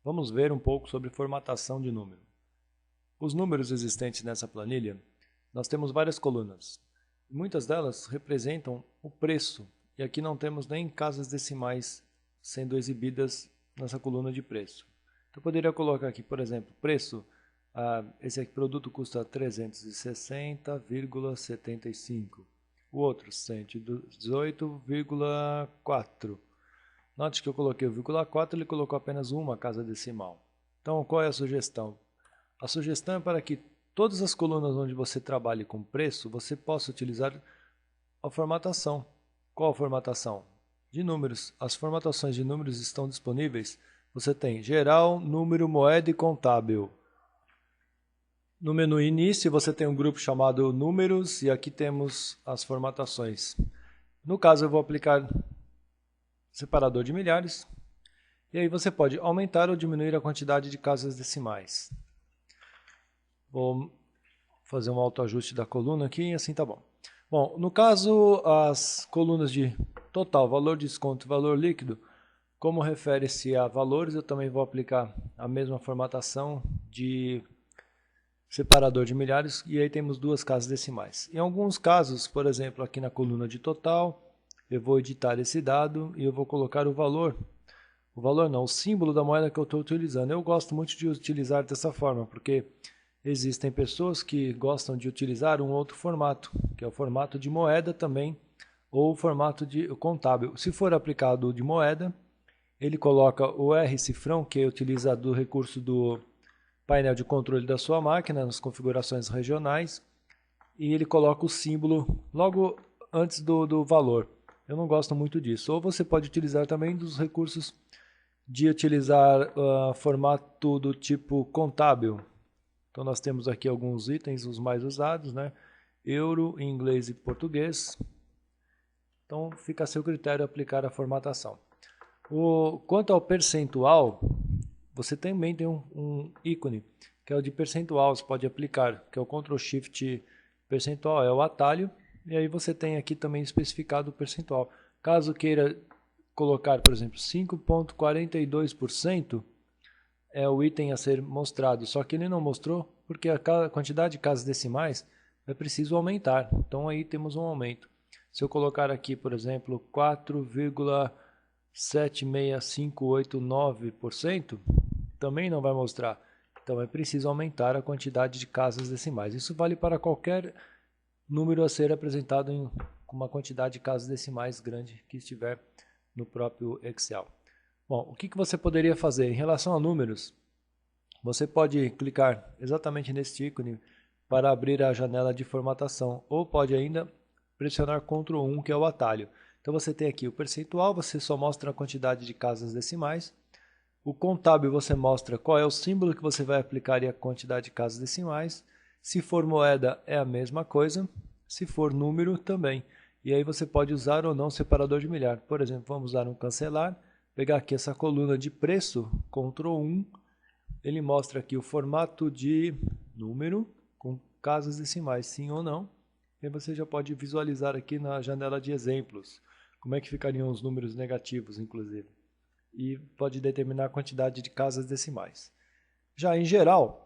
Vamos ver um pouco sobre formatação de número. Os números existentes nessa planilha, nós temos várias colunas. Muitas delas representam o preço, e aqui não temos nem casas decimais sendo exibidas nessa coluna de preço. Então eu poderia colocar aqui, por exemplo, preço, esse aqui, produto custa 360,75, o outro 118,4. Note que eu coloquei o vírgula 4, ele colocou apenas uma casa decimal. Então, qual é a sugestão? A sugestão é para que todas as colunas onde você trabalhe com preço, você possa utilizar a formatação. Qual a formatação? De números. As formatações de números estão disponíveis. Você tem geral, número, moeda e contábil. No menu início, você tem um grupo chamado números e aqui temos as formatações. No caso, eu vou aplicar separador de milhares, e aí você pode aumentar ou diminuir a quantidade de casas decimais. Vou fazer um autoajuste da coluna aqui e assim tá bom. Bom, no caso, as colunas de total, valor, desconto e valor líquido, como refere-se a valores, eu também vou aplicar a mesma formatação de separador de milhares, e aí temos duas casas decimais. Em alguns casos, por exemplo, aqui na coluna de total, eu vou editar esse dado e eu vou colocar o valor não, o símbolo da moeda que eu estou utilizando. Eu gosto muito de utilizar dessa forma, porque existem pessoas que gostam de utilizar um outro formato, que é o formato de moeda também, ou o formato de contábil. Se for aplicado de moeda, ele coloca o R cifrão, que utiliza do recurso do painel de controle da sua máquina, nas configurações regionais, e ele coloca o símbolo logo antes do valor. Eu não gosto muito disso. Ou você pode utilizar também dos recursos de utilizar formato do tipo contábil. Então nós temos aqui alguns itens, os mais usados, né? Euro, inglês e português. Então fica a seu critério aplicar a formatação. Quanto ao percentual, você também tem um ícone, que é o de percentual, você pode aplicar, que é o Ctrl Shift percentual, é o atalho, e aí você tem aqui também especificado o percentual. Caso queira colocar, por exemplo, 5,42% é o item a ser mostrado, só que ele não mostrou porque a quantidade de casas decimais é preciso aumentar, então aí temos um aumento. Se eu colocar aqui, por exemplo, 4,76589%, também não vai mostrar. Então é preciso aumentar a quantidade de casas decimais. Isso vale para qualquer número a ser apresentado com uma quantidade de casas decimais grande que estiver no próprio Excel. Bom, o que você poderia fazer? Em relação a números, você pode clicar exatamente neste ícone para abrir a janela de formatação, ou pode ainda pressionar Ctrl 1, que é o atalho. Então você tem aqui o percentual, você só mostra a quantidade de casas decimais. O contábil você mostra qual é o símbolo que você vai aplicar e a quantidade de casas decimais. Se for moeda é a mesma coisa, se for número também. E aí você pode usar ou não separador de milhar. Por exemplo, vamos usar um cancelar, pegar aqui essa coluna de preço, Ctrl 1, ele mostra aqui o formato de número com casas decimais, sim ou não. E você já pode visualizar aqui na janela de exemplos, como é que ficariam os números negativos, inclusive. E pode determinar a quantidade de casas decimais. Já em geral,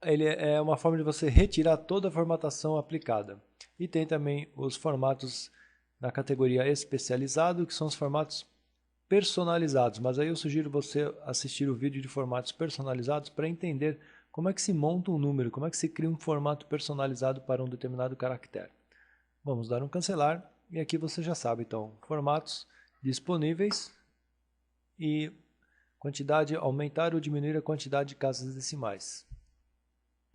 ele é uma forma de você retirar toda a formatação aplicada. E tem também os formatos na categoria especializado, que são os formatos personalizados. Mas aí eu sugiro você assistir o vídeo de formatos personalizados para entender como é que se monta um número, como é que se cria um formato personalizado para um determinado caractere. Vamos dar um cancelar e aqui você já sabe, então, formatos disponíveis e quantidade, aumentar ou diminuir a quantidade de casas decimais.